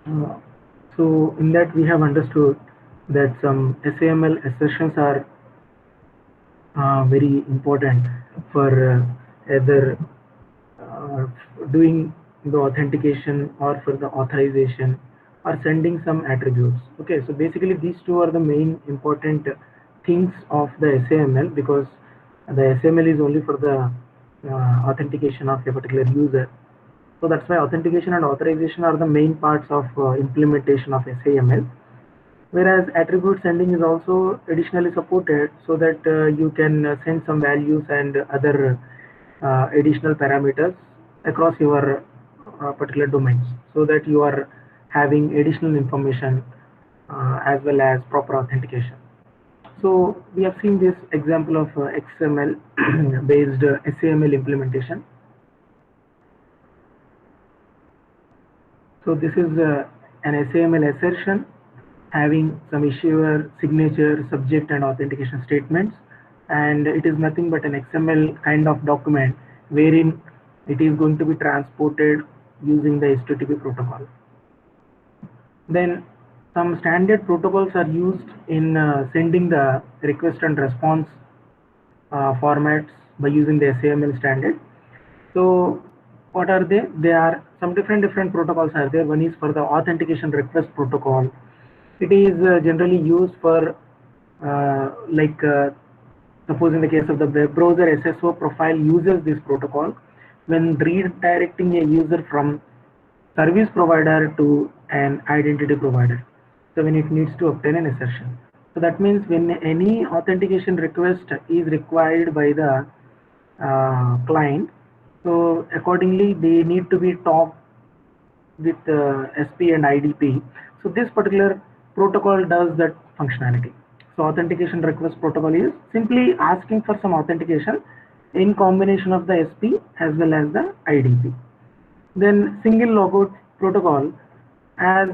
Uh, so in that we have understood that some SAML assertions are very important for either uh, doing the authentication or for the authorization or sending some attributes. Okay, so basically these two are the main important things of the SAML, because the SAML is only for the authentication of a particular user. So that's why authentication and authorization are the main parts of implementation of SAML. Whereas attribute sending is also additionally supported, so that you can send some values and other additional parameters across your particular domains, so that you are having additional information as well as proper authentication. So we have seen this example of XML based SAML implementation. So this is an SAML assertion having some issuer, signature, subject and authentication statements, and it is nothing but an XML kind of document wherein it is going to be transported using the HTTP protocol. Then some standard protocols are used in sending the request and response formats by using the SAML standard. So what are they? They are some different protocols are there. One is for the authentication request protocol. It is generally used for suppose in the case of the web browser, SSO profile uses this protocol when redirecting a user from service provider to an identity provider. So when it needs to obtain an assertion. So that means when any authentication request is required by the client, so accordingly they need to be talked with SP and IDP. So this particular protocol does that functionality. So authentication request protocol is simply asking for some authentication in combination of the SP as well as the IDP. Then single logout protocol, as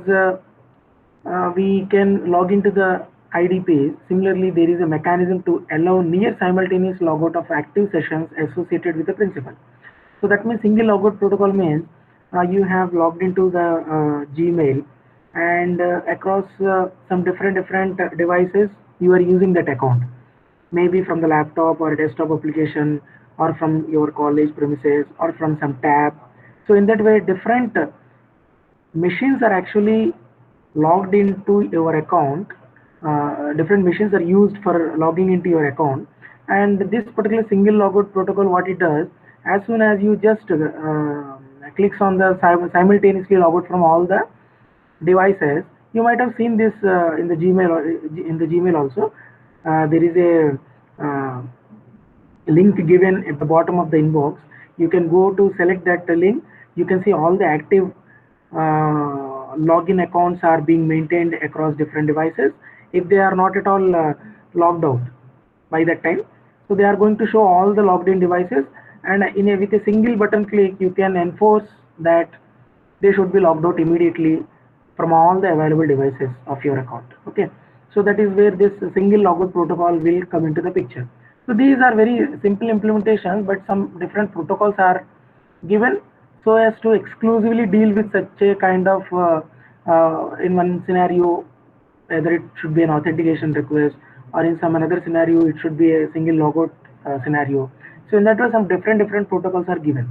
we can log into the IDP. Similarly, there is a mechanism to allow near simultaneous logout of active sessions associated with the principal. So that means single logout protocol means you have logged into the Gmail, and across some different devices you are using that account, maybe from the laptop or desktop application, or from your college premises, or from some tab. So in that way, different machines are actually logged into your account. Different machines are used for logging into your account, and this particular single logout protocol, what it does, as soon as you just clicks on the simultaneously logout from all the devices. You might have seen this in the Gmail, or in the Gmail also. There is a link given at the bottom of the inbox. You can go to select that link. You can see all the active login accounts are being maintained across different devices. If they are not at all logged out by that time, so they are going to show all the logged in devices, and with a single button click you can enforce that they should be logged out immediately from all the available devices of your account. Okay, so that is where this single logout protocol will come into the picture. So these are very simple implementations, but some different protocols are given so as to exclusively deal with such a kind of in one scenario, either it should be an authentication request, or in some another scenario it should be a single logout scenario. So in that way, some different protocols are given.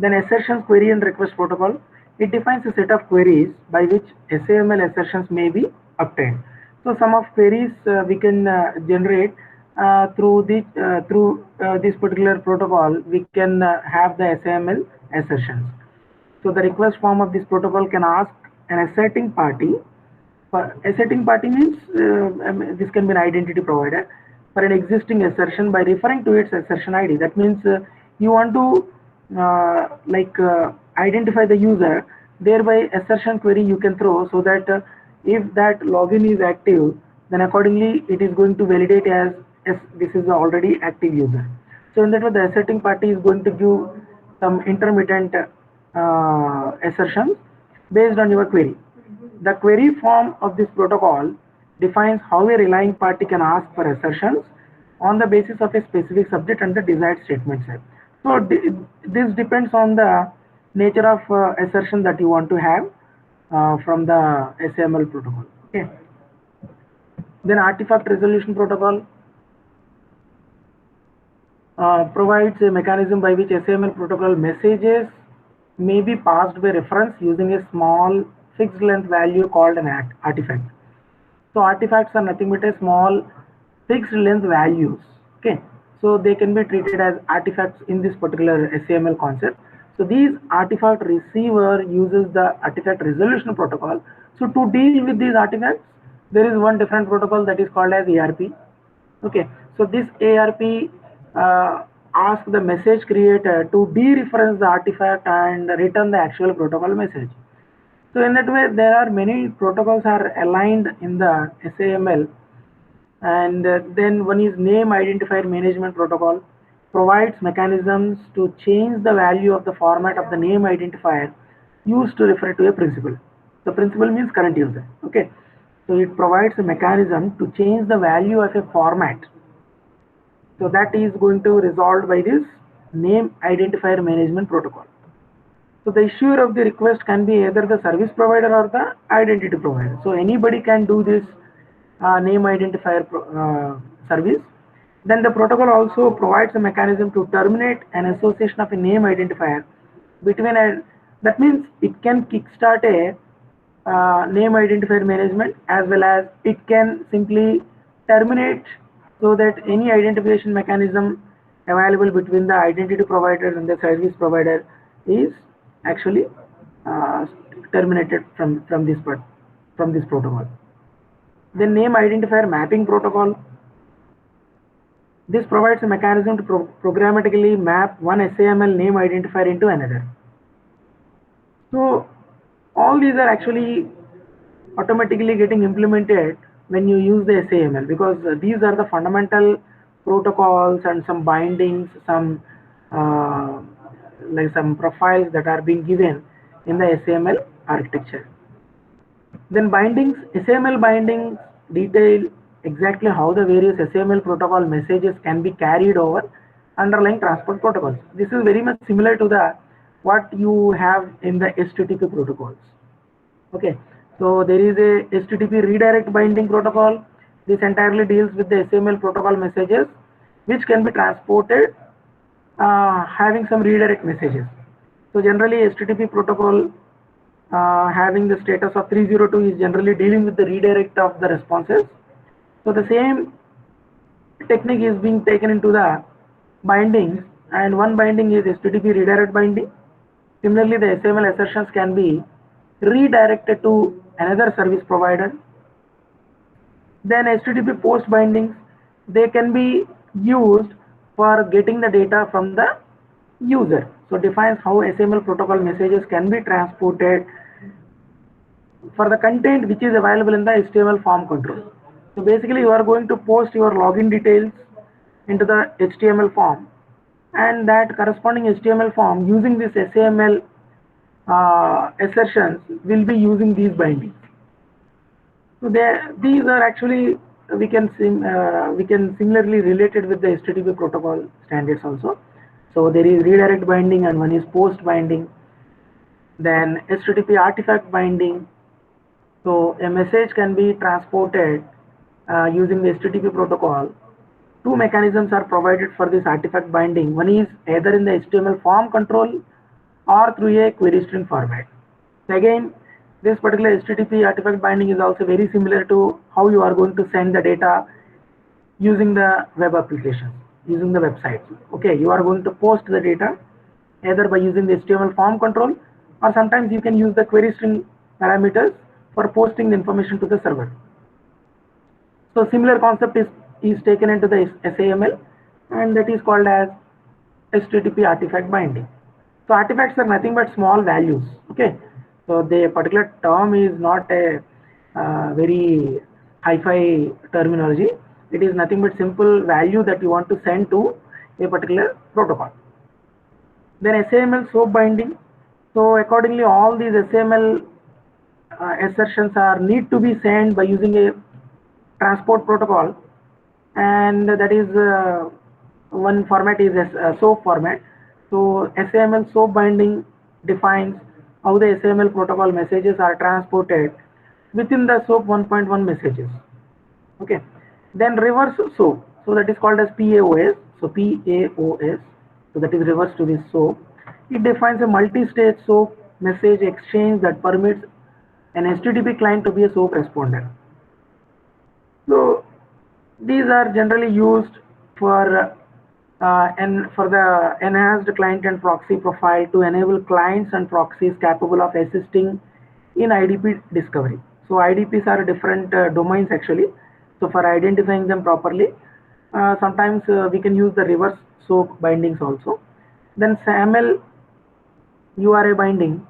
Then assertions, query and request protocol. It defines a set of queries by which SAML assertions may be obtained. So some of queries we can generate through this particular protocol. We can have the SAML assertions. So the request form of this protocol can ask an asserting party. For asserting party means this can be an identity provider for an existing assertion by referring to its assertion ID. That means you want to identify the user, thereby assertion query you can throw, so that if that login is active, then accordingly it is going to validate as this is the already active user. So in that way, the asserting party is going to give some intermittent assertions based on your query. The query form of this protocol defines how a relying party can ask for assertions on the basis of a specific subject and the desired statement set. So this depends on the nature of assertion that you want to have. from the SAML protocol. Okay. Then artifact resolution protocol provides a mechanism by which SAML protocol messages may be passed by reference using a small fixed length value called an artifact. So artifacts are nothing but a small fixed length values. Okay, so they can be treated as artifacts in this particular SAML concept. So these artifact receiver uses the artifact resolution protocol. So to deal with these artifacts, there is one different protocol that is called as ARP. Okay, so this ARP asks the message creator to dereference the artifact and return the actual protocol message. So in that way, there are many protocols are aligned in the SAML, and then one is name identifier management protocol, provides mechanisms to change the value of the format of the name identifier used to refer to a principal. The principal means current user. Okay, so it provides a mechanism to change the value of a format. So that is going to resolved by this name identifier management protocol. So the issuer of the request can be either the service provider or the identity provider. So anybody can do this name identifier service. Then the protocol also provides a mechanism to terminate an association of a name identifier between a, that means it can kickstart a name identifier management, as well as it can simply terminate, so that any identification mechanism available between the identity provider and the service provider is actually uh, terminated from this part, from this protocol. The name identifier mapping protocol, this provides a mechanism to programmatically map one SAML name identifier into another. So all these are actually automatically getting implemented when you use the SAML, because these are the fundamental protocols and some bindings, some like some profiles that are being given in the SAML architecture. Then bindings, SAML bindings detail exactly how the various SAML protocol messages can be carried over underlying transport protocols. This is very much similar to the what you have in the HTTP protocols. Okay, so there is a HTTP redirect binding protocol. This entirely deals with the SAML protocol messages which can be transported having some redirect messages. So generally HTTP protocol having the status of 302 is generally dealing with the redirect of the responses. So the same technique is being taken into the bindings, and one binding is HTTP redirect binding. Similarly, the SAML assertions can be redirected to another service provider. Then HTTP post bindings, they can be used for getting the data from the user. So defines how SAML protocol messages can be transported for the content which is available in the HTML form control. So basically you are going to post your login details into the HTML form, and that corresponding HTML form using this SAML assertions will be using these bindings. So these are actually we can similarly related with the HTTP protocol standards also. So there is redirect binding and one is post binding. Then HTTP artifact binding. So a message can be transported using the HTTP protocol. Two mechanisms are provided for this artifact binding. One is either in the HTML form control or through a query string format. So again, this particular HTTP artifact binding is also very similar to how you are going to send the data using the web application, using the website. Okay, you are going to post the data either by using the HTML form control, or sometimes you can use the query string parameters for posting the information to the server. So similar concept is taken into the SAML, and that is called as HTTP artifact binding. So artifacts are nothing but small values. Okay, so the particular term is not a very hi-fi terminology. It is nothing but simple value that you want to send to a particular protocol. Then SAML SOAP binding. So accordingly, all these SAML assertions are need to be sent by using a transport protocol, and that is one format is SOAP format. So SAML SOAP binding defines how the SAML protocol messages are transported within the SOAP 1.1 messages. Okay, then reverse SOAP, so that is called as PAOS. So PAOS, so that is reverse to this SOAP. It defines a multi-stage SOAP message exchange that permits an HTTP client to be a SOAP responder. So these are generally used for for the enhanced client and proxy profile to enable clients and proxies capable of assisting in IDP discovery. So IDPs are different domains actually. So for identifying them properly, sometimes we can use the reverse SOAP bindings also. Then SAML URA binding.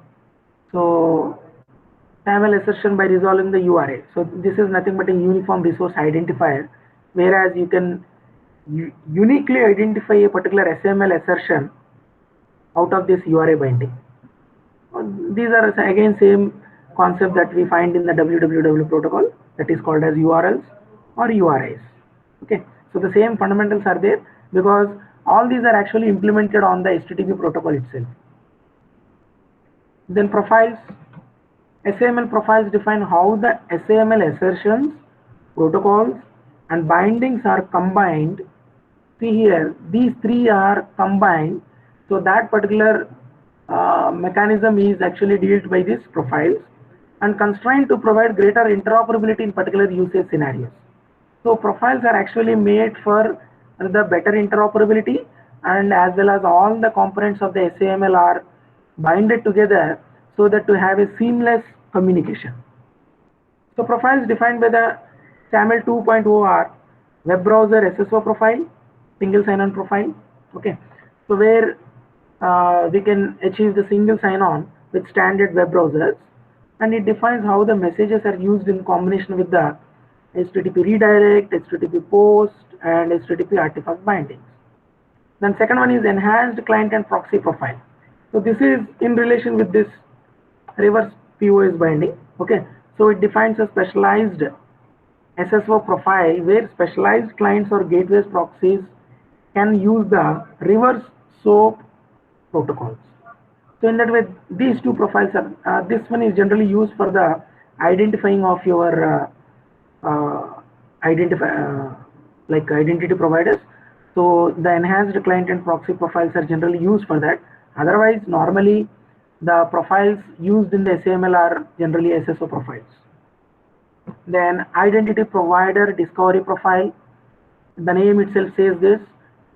So SAML assertion by resolving the URA. So this is nothing but a uniform resource identifier, whereas you can uniquely identify a particular SAML assertion out of this URA binding. These are again same concept that we find in the www protocol, that is called as URLs or URIs. Okay, so the same fundamentals are there because all these are actually implemented on the HTTP protocol itself. Then profiles. SAML profiles define how the SAML assertions, protocols, and bindings are combined. See here, these three are combined, so that particular mechanism is actually dealt by these profiles and constrained to provide greater interoperability in particular usage scenarios. So profiles are actually made for the better interoperability, and as well as all the components of the SAML are binded together so that to have a seamless communication. So profiles defined by the SAML 2.0 are web browser SSO profile, single sign-on profile. Okay, so where we can achieve the single sign-on with standard web browsers, and it defines how the messages are used in combination with the HTTP redirect, HTTP post, and HTTP artifact bindings. Then second one is enhanced client and proxy profile. So this is in relation with this reverse POS binding. Okay, so it defines a specialized SSO profile where specialized clients or gateways proxies can use the reverse SOAP protocols. So in that way, these two profiles are, this one is generally used for the identifying of your like identity providers. So the enhanced client and proxy profiles are generally used for that. Otherwise, normally the profiles used in the SAML are generally SSO profiles. Then identity provider discovery profile. The name itself says this.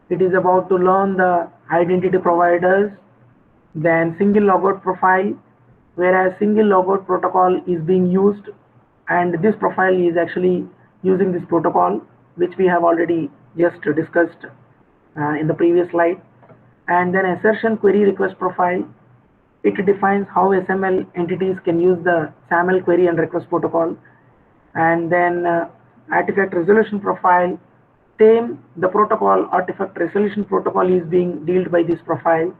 It is about to learn the identity providers. Then single logout profile, whereas single logout protocol is being used, and this profile is actually using this protocol, which we have already just discussed in the previous slide. And then assertion query request profile. It defines how SML entities can use the SAML query and request protocol. And then artifact resolution profile. Same, the protocol artifact resolution protocol is being dealt by this profile.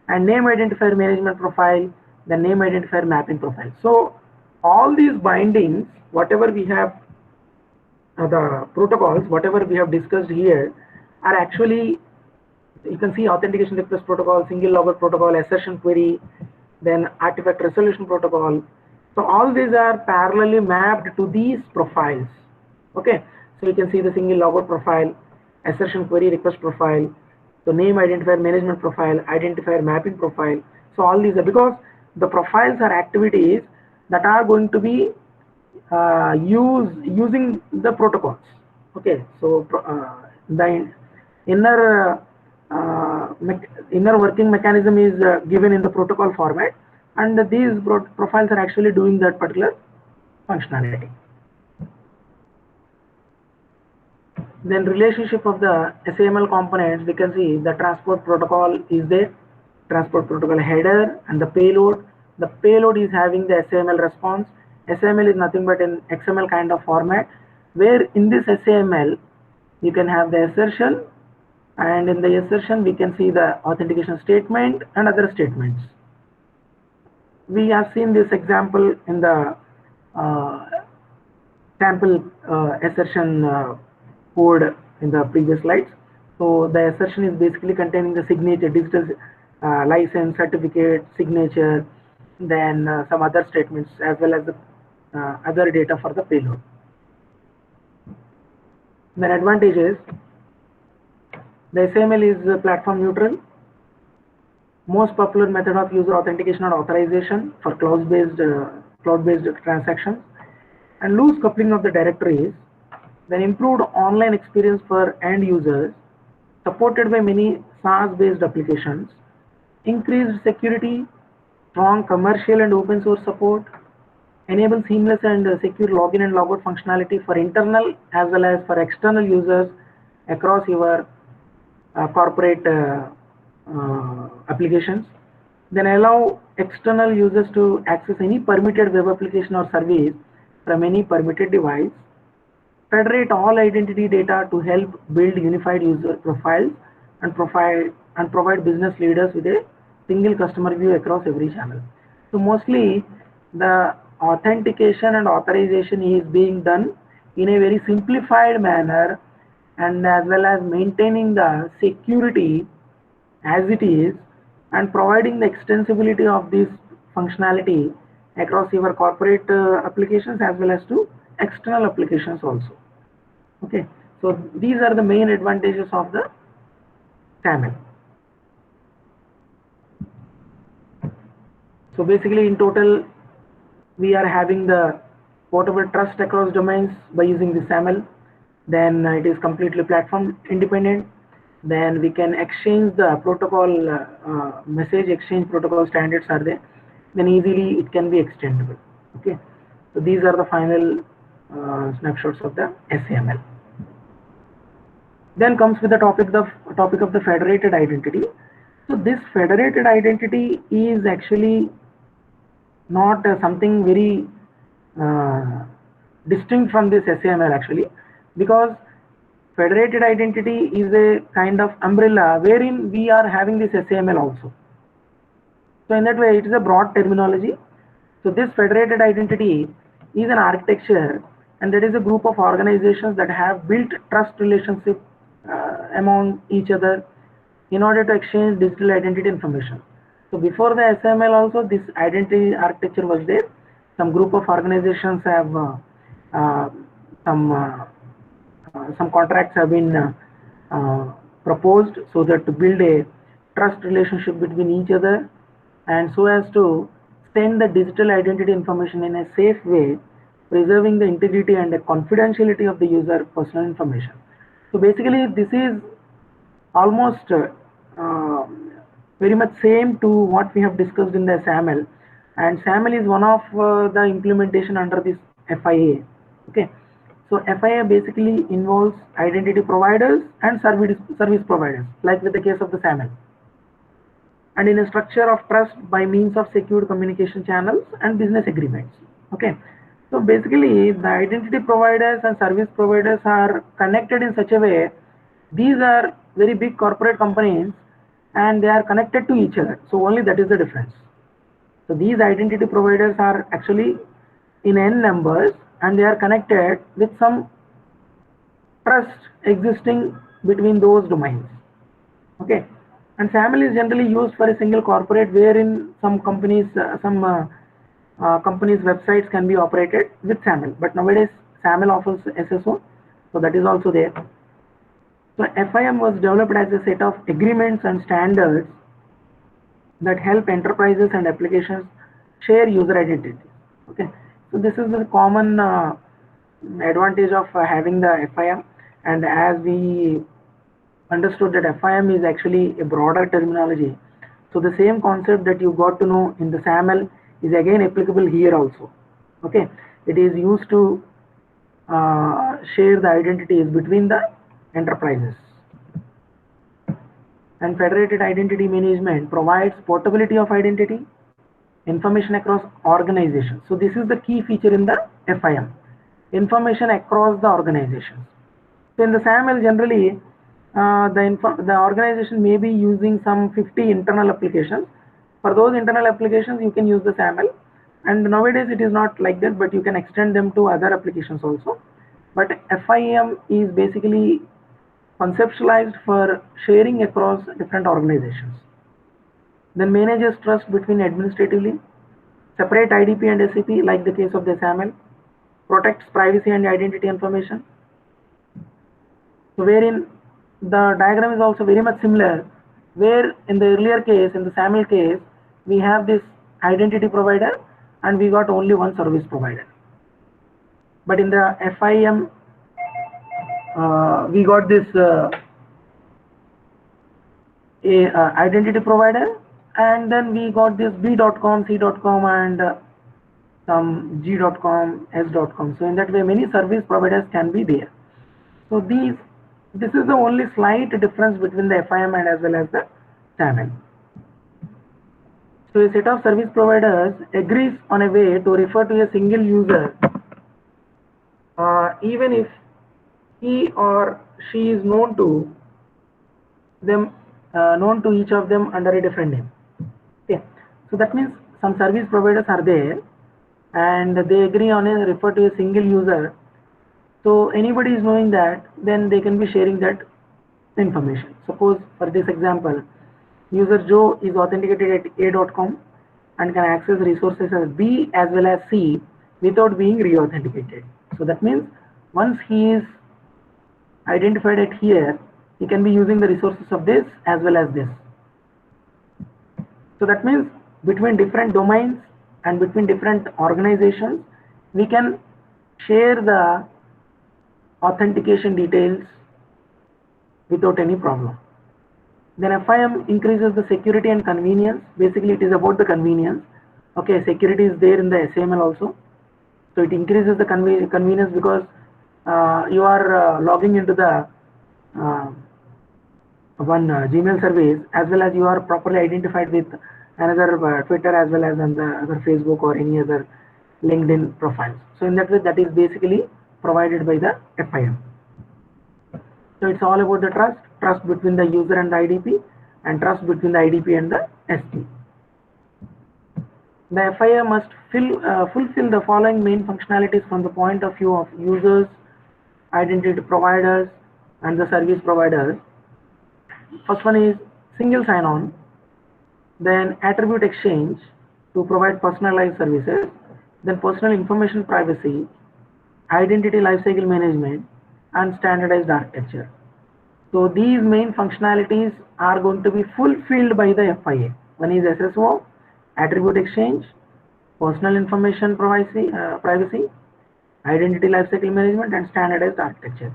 And name identifier management profile, the name identifier mapping profile. So all these bindings, whatever we have, the protocols, whatever we have discussed here, are actually, you can see authentication request protocol, single logout protocol, assertion query, then artifact resolution protocol. So all these are parallelly mapped to these profiles. Okay, so you can see the single logout profile, assertion query request profile, so name identifier management profile, identifier mapping profile. So all these are because the profiles are activities that are going to be using the protocols. Okay, so the inner working mechanism is given in the protocol format, and these profiles are actually doing that particular functionality. Then relationship of the SAML components, we can see the transport protocol is there, transport protocol header, and the payload. The payload is having the SAML response. SAML is nothing but an XML kind of format, where in this SAML you can have the assertion, and in the assertion we can see the authentication statement and other statements. We have seen this example in the sample assertion code in the previous slides. So the assertion is basically containing the signature, digital license, certificate, signature, then some other statements as well as the other data for the payload. Then advantages, the SAML is platform neutral, most popular method of user authentication and authorization for cloud-based transactions, and loose coupling of the directories, then improved online experience for end users, supported by many SaaS-based applications, increased security, strong commercial and open source support, enable seamless and secure login and logout functionality for internal as well as for external users across your corporate applications. Then allow external users to access any permitted web application or service from any permitted device. Federate all identity data to help build unified user profiles and provide business leaders with a single customer view across every channel. So mostly the authentication and authorization is being done in a very simplified manner, and as well as maintaining the security as it is and providing the extensibility of this functionality across your corporate applications as well as to external applications also. Okay, so these are the main advantages of the SAML. So basically in total we are having the portable trust across domains by using the SAML. Then it is completely platform independent. Then we can exchange the protocol message exchange protocol standards are there. Then easily it can be extendable. Okay, so these are the final snapshots of the SAML. Then comes with the topic of the federated identity. So this federated identity is actually not something very distinct from this SAML actually, because federated identity is a kind of umbrella wherein we are having this SAML also. So in that way it is a broad terminology. So this federated identity is an architecture, and that is a group of organizations that have built trust relationship among each other in order to exchange digital identity information. So before the SAML also this identity architecture was there. Some group of organizations have some contracts have been proposed so that to build a trust relationship between each other, and so as to send the digital identity information in a safe way, preserving the integrity and the confidentiality of the user personal information. So basically this is almost very much same to what we have discussed in the SAML, and SAML is one of the implementation under this FIA. Okay, so FIA basically involves identity providers and service providers, like with the case of the SAML, and in a structure of trust by means of secured communication channels and business agreements. Okay, so basically the identity providers and service providers are connected in such a way, these are very big corporate companies and they are connected to each other. So only that is the difference. So these identity providers are actually in n numbers and they are connected with some trust existing between those domains. Okay, and SAML is generally used for a single corporate, wherein some companies companies websites can be operated with SAML, but nowadays SAML offers SSO, so that is also there. So FIM was developed as a set of agreements and standards that help enterprises and applications share user identity. Okay, so this is the common advantage of having the FIM, and as we understood that FIM is actually a broader terminology, so the same concept that you got to know in the SAML is again applicable here also. Okay, it is used to share the identities between the enterprises. And federated identity management provides portability of identity information across organizations. So this is the key feature in the FIM, information across the organizations. So in the SAML generally the organization may be using some 50 internal applications. For those internal applications you can use the SAML, and nowadays it is not like that, but you can extend them to other applications also. But FIM is basically conceptualized for sharing across different organizations. Then manages trust between administratively separate IDP and SCP like the case of the SAML, protects privacy and identity information. So wherein the diagram is also very much similar, where in the earlier case, in the SAML case, we have this identity provider and we got only one service provider. But in the FIM, we got this identity provider, and then we got this B.com, C.com, and some G.com, S.com. So in that way, many service providers can be there. So this is the only slight difference between the FIM and as well as the SAML. So a set of service providers agrees on a way to refer to a single user, even if he or she is known to them, known to each of them under a different name. Okay. So that means some service providers are there and they agree on a refer to a single user. So anybody is knowing that, then they can be sharing that information. Suppose for this example, user Joe is authenticated at A.com and can access resources as B as well as C without being re-authenticated. So that means once he is identified at here, he can be using the resources of this as well as this. So that means between different domains and between different organizations, we can share the authentication details without any problem. Then FIM increases the security and convenience. Basically, it is about the convenience. Okay, security is there in the SAML also. So it increases the convenience because you are logging into the one Gmail service, as well as you are properly identified with another Twitter as well as on the other Facebook or any other LinkedIn profiles. So in that way, that is basically provided by the FIM. So it's all about the trust between the user and the IDP, and trust between the IDP and the ST. The FIM must fulfill the following main functionalities from the point of view of users, identity providers, and the service providers. First one is single sign-on, then attribute exchange to provide personalized services, then personal information privacy, identity lifecycle management, and standardized architecture. So these main functionalities are going to be fulfilled by the FIA. One is SSO, attribute exchange, personal information privacy, identity lifecycle management, and standardized architecture.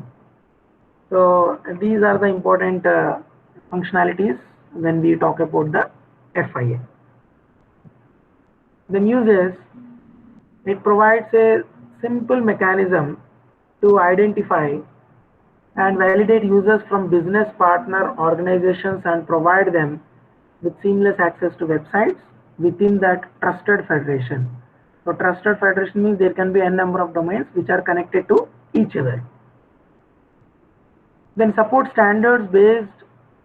So these are the important functionalities when we talk about the FIA. Then uses, it provides a simple mechanism to identify and validate users from business partner organizations and provide them with seamless access to websites within that trusted federation. So trusted federation means there can be a number of domains which are connected to each other. Then support standards based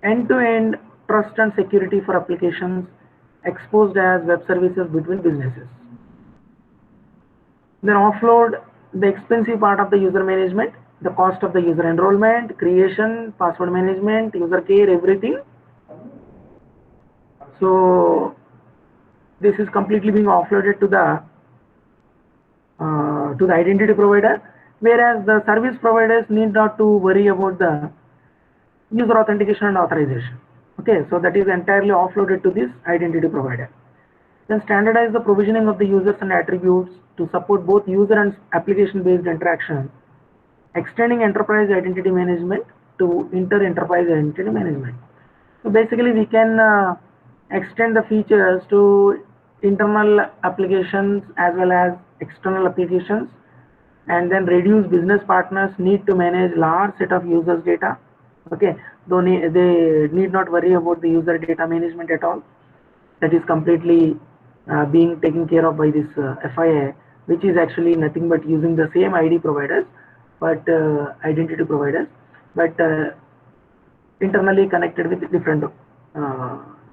end-to-end trust and security for applications exposed as web services between businesses. Then offload the expensive part of the user management, the cost of the user enrollment, creation, password management, user care, everything. So this is completely being offloaded to the identity provider, whereas the service providers need not to worry about the user authentication and authorization. Okay, so that is entirely offloaded to this identity provider. Then standardize the provisioning of the users and attributes to support both user and application-based interaction, extending enterprise identity management to inter-enterprise identity management. So basically, we can extend the features to internal applications as well as external applications, and then reduce business partners need to manage large set of users data. Okay, though they need not worry about the user data management at all. That is completely being taken care of by this FIA, which is actually nothing but using the same ID providers, but identity providers, but internally connected with different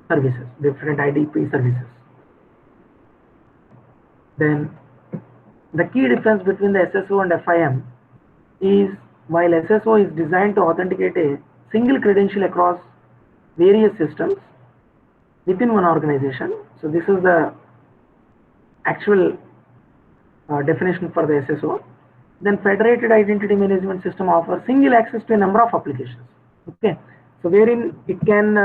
services, different IDP services. Then the key difference between the SSO and FIM is, while SSO is designed to authenticate a single credential across various systems within one organization. So this is the actual definition for the SSO. Then federated identity management system offers single access to a number of applications. Okay, so wherein it can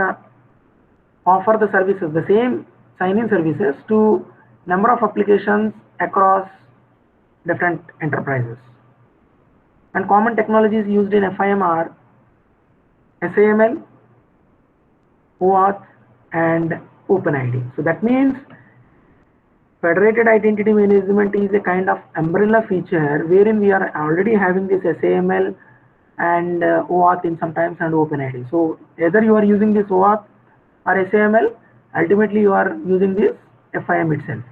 offer the services, the same sign-in services to number of applications across different enterprises. And common technologies used in FIM are SAML, OAuth, and OpenID. So that means federated identity management is a kind of umbrella feature wherein we are already having this SAML and OAuth in sometimes and OpenID. So either you are using this OAuth or SAML, ultimately you are using this FIM itself.